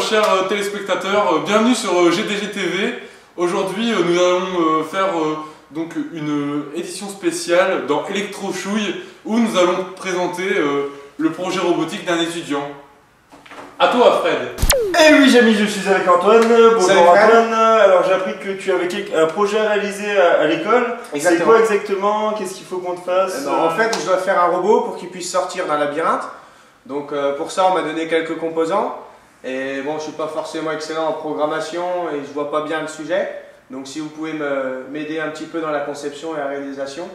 Chers téléspectateurs, bienvenue sur GDG TV. Aujourd'hui, nous allons faire donc une édition spéciale dans Electrochouille où nous allons présenter le projet robotique d'un étudiant. À toi, Fred. Eh oui, Jamy, je suis avec Antoine. Bonjour Salut, Antoine. Alors j'ai appris que tu avais un projet à réaliser à l'école. C'est quoi exactement? Qu'est-ce qu'il faut qu'on te fasse? En fait, je dois faire un robot pour qu'il puisse sortir d'un labyrinthe. Donc pour ça, on m'a donné quelques composants. Et bon, je suis pas forcément excellent en programmation et je vois pas bien le sujet. Donc si vous pouvez m'aider un petit peu dans la conception et la réalisation,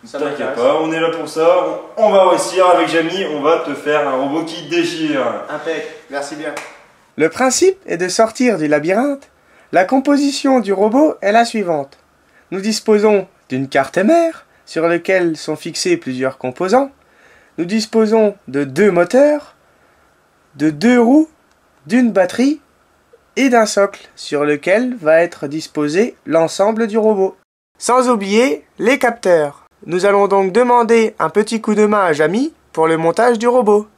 ça m'intéresse. T'inquiète pas, on est là pour ça. On va réussir avec Jamy, on va te faire un robot qui déchire. Impec, merci bien. Le principe est de sortir du labyrinthe. La composition du robot est la suivante. Nous disposons d'une carte mère sur laquelle sont fixés plusieurs composants. Nous disposons de 2 moteurs, de 2 roues, d'une batterie et d'un socle sur lequel va être disposé l'ensemble du robot. Sans oublier les capteurs. Nous allons donc demander un petit coup de main à Jamy pour le montage du robot.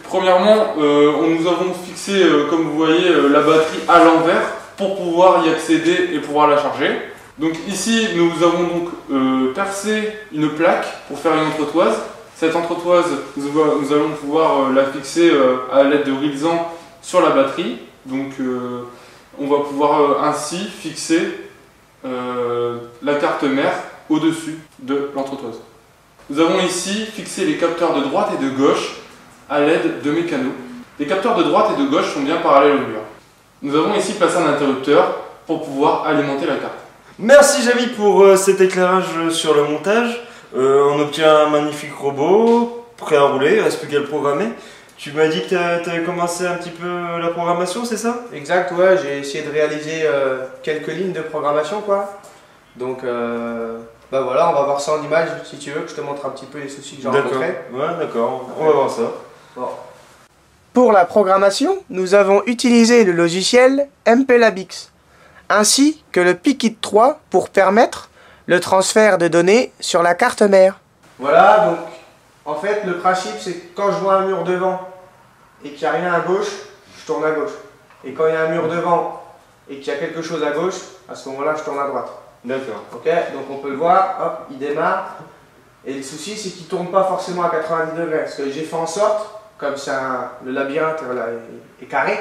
Premièrement, nous avons fixé, comme vous voyez, la batterie à l'envers pour pouvoir y accéder et pouvoir la charger. Donc ici, nous avons donc percé une plaque pour faire une entretoise. Cette entretoise, nous allons pouvoir la fixer à l'aide de Rilsan sur la batterie. Donc on va pouvoir ainsi fixer la carte mère au-dessus de l'entretoise. Nous avons ici fixé les capteurs de droite et de gauche à l'aide de mécanos. Les capteurs de droite et de gauche sont bien parallèles au mur. Nous avons ici placé un interrupteur pour pouvoir alimenter la carte. Merci Jamy pour cet éclairage sur le montage. On obtient un magnifique robot, prêt à rouler, il ne reste plus qu'à le programmer. Tu m'as dit que tu avais commencé un petit peu la programmation, c'est ça? Exact, ouais, j'ai essayé de réaliser quelques lignes de programmation, quoi. Donc bah voilà, on va voir ça en image si tu veux, que je te montre un petit peu les soucis que j'ai rencontrés. Ouais, d'accord, on va voir ça. Bon. Pour la programmation, nous avons utilisé le logiciel MPLABX, ainsi que le Pickit 3 pour permettre le transfert de données sur la carte mère. Voilà, donc en fait le principe c'est que quand je vois un mur devant et qu'il n'y a rien à gauche, je tourne à gauche. Et quand il y a un mur devant et qu'il y a quelque chose à gauche, à ce moment-là je tourne à droite. D'accord. Ok, donc on peut le voir, hop, il démarre. Et le souci c'est qu'il ne tourne pas forcément à 90 degrés. Parce que j'ai fait en sorte, comme le labyrinthe voilà, est carré,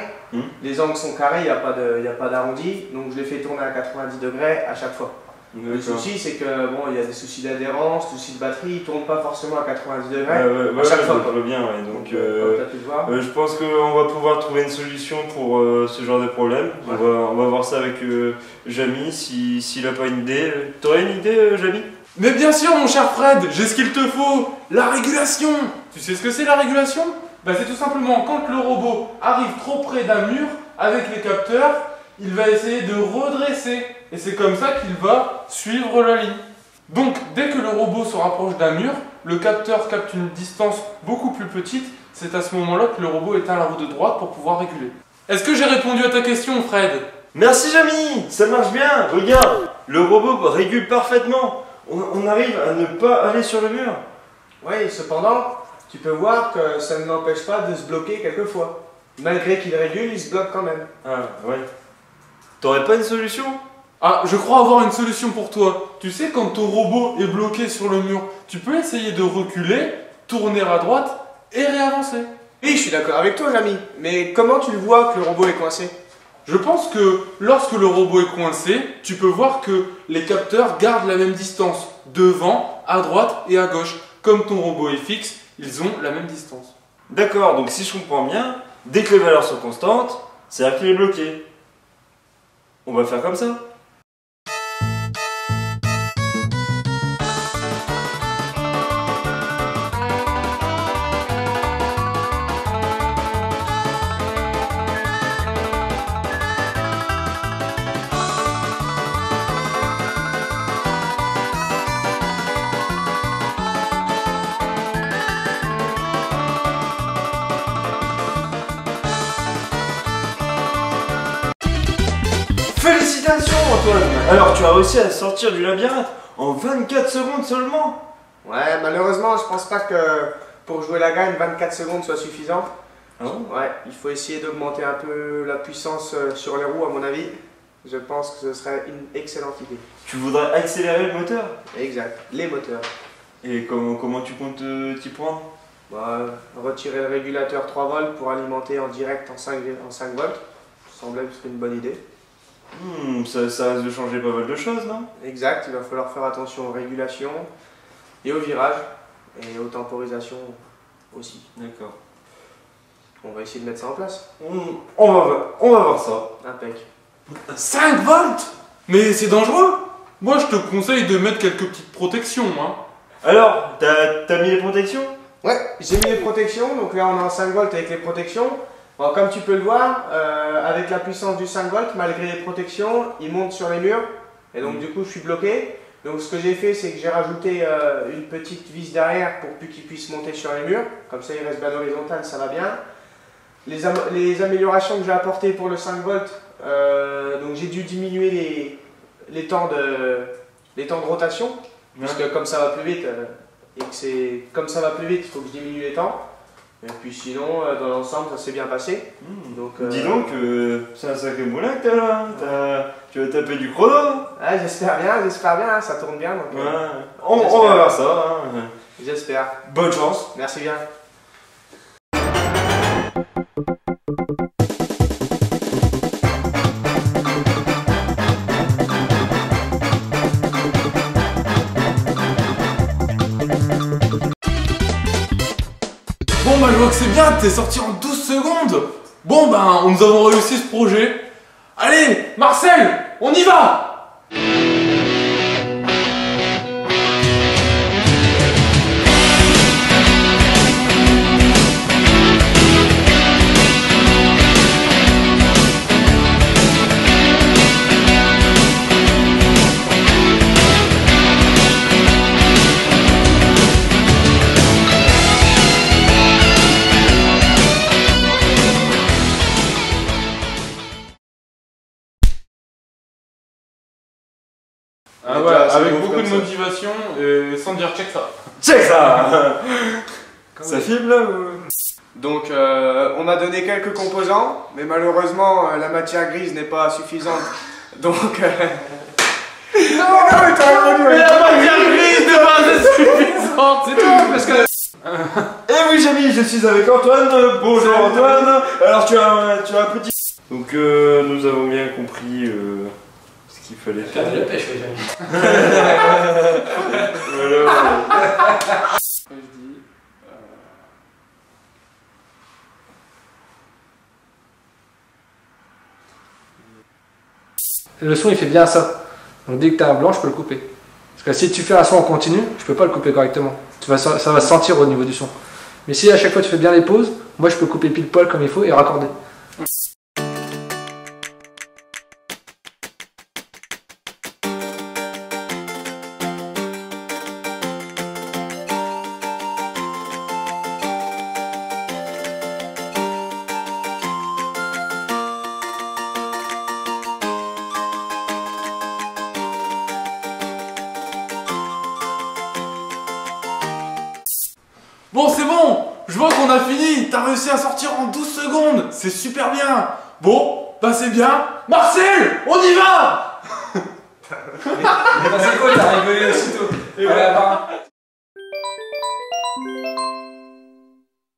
les angles sont carrés, il n'y a pas d'arrondi, donc je l'ai fait tourner à 90 degrés à chaque fois. Le souci c'est que bon, il y a des soucis d'adhérence, soucis de batterie, il ne tourne pas forcément à 90 degrés à chaque fois. Je vois bien, ouais. Donc pu le voir. je pense qu'on va pouvoir trouver une solution pour ce genre de problème. Ouais. On va voir ça avec Jamy, s'il n'a pas une idée. T'aurais une idée, Jamy? Mais bien sûr, mon cher Fred, j'ai ce qu'il te faut, la régulation. Tu sais ce que c'est la régulation? Bah, c'est tout simplement quand le robot arrive trop près d'un mur, avec les capteurs, il va essayer de redresser. Et c'est comme ça qu'il va suivre la ligne. Donc, dès que le robot se rapproche d'un mur, le capteur capte une distance beaucoup plus petite. C'est à ce moment-là que le robot éteint la roue de droite pour pouvoir réguler. Est-ce que j'ai répondu à ta question, Fred? Merci, Jamy, ça marche bien. Regarde, le robot régule parfaitement. On arrive à ne pas aller sur le mur. Oui, cependant, tu peux voir que ça ne l'empêche pas de se bloquer quelquefois. Malgré qu'il régule, il se bloque quand même. Ah, ouais. T'aurais pas une solution? Ah, je crois avoir une solution pour toi. Tu sais, quand ton robot est bloqué sur le mur, tu peux essayer de reculer, tourner à droite et réavancer. Oui, je suis d'accord avec toi, Jamy. Mais comment tu le vois que le robot est coincé? Je pense que lorsque le robot est coincé, tu peux voir que les capteurs gardent la même distance, devant, à droite et à gauche. Comme ton robot est fixe, ils ont la même distance. D'accord, donc si je comprends bien, dès que les valeurs sont constantes, c'est-à-dire qu'il est bloqué. On va faire comme ça. Félicitations Antoine. Alors tu as réussi à sortir du labyrinthe en 24 secondes seulement. Ouais, malheureusement, je pense pas que pour jouer la gagne, 24 secondes soit suffisant. Ah bon? Ouais, il faut essayer d'augmenter un peu la puissance sur les roues, à mon avis. Je pense que ce serait une excellente idée. Tu voudrais accélérer le moteur? Exact, les moteurs. Et comment tu comptes t'y prendre? Bah, retirer le régulateur 3 volts pour alimenter en direct en 5 volts. Ça semblait que c'était une bonne idée. Ça risque de changer pas mal de choses, non? Exact, il va falloir faire attention aux régulations et au virage et aux temporisations aussi. D'accord. On va essayer de mettre ça en place. On va voir ça. Impec. 5 volts? Mais c'est dangereux. Moi, je te conseille de mettre quelques petites protections. Hein. Alors, t'as mis les protections? Ouais, j'ai mis les protections, donc là on est en 5 volts avec les protections. Bon, comme tu peux le voir, avec la puissance du 5 volts, malgré les protections, il monte sur les murs et donc du coup je suis bloqué. Donc ce que j'ai fait, c'est que j'ai rajouté une petite vis derrière pour plus qu'il puisse monter sur les murs. Comme ça il reste bien horizontal, ça va bien. Les améliorations que j'ai apportées pour le 5 volts, donc j'ai dû diminuer les temps de rotation, puisque comme ça va plus vite, comme ça va plus vite, il faut que je diminue les temps. Et puis sinon, dans l'ensemble, ça s'est bien passé. Donc, dis donc, c'est un sacré moulin que t'as là. Tu vas taper du chrono. Ah, j'espère bien, ça tourne bien. Donc, ouais. On va voir ça. Hein. J'espère. Bonne chance. Merci bien. Bon bah je vois que c'est bien, t'es sorti en 12 secondes. Bon bah nous avons réussi ce projet. Allez, Marcel, on y va! Ah ouais, avec beaucoup de motivation et sans dire check ça. Check ça. Ça filme là ou... Donc on m'a donné quelques composants, mais malheureusement la matière grise n'est pas suffisante. Donc... Non, mais t'as répondu. Mais la matière grise n'est pas suffisante, c'est tout parce que... Eh oui Jamy, je suis avec Antoine. Bonjour Antoine. Alors tu as un petit... Donc nous avons bien compris ce qu'il fallait faire. Faire de la pêche, ouais, Jamy. Voilà. Le son il fait bien ça. Donc dès que tu as un blanc, je peux le couper. Parce que si tu fais un son en continu, je peux pas le couper correctement. Ça va se sentir au niveau du son. Mais si à chaque fois tu fais bien les pauses, moi je peux couper pile poil comme il faut et raccorder. Bon c'est bon, je vois qu'on a fini, t'as réussi à sortir en 12 secondes, c'est super bien. Bon, bah c'est bien. Marcel, on y va! C'est quoi, t'as rigolé aussitôt.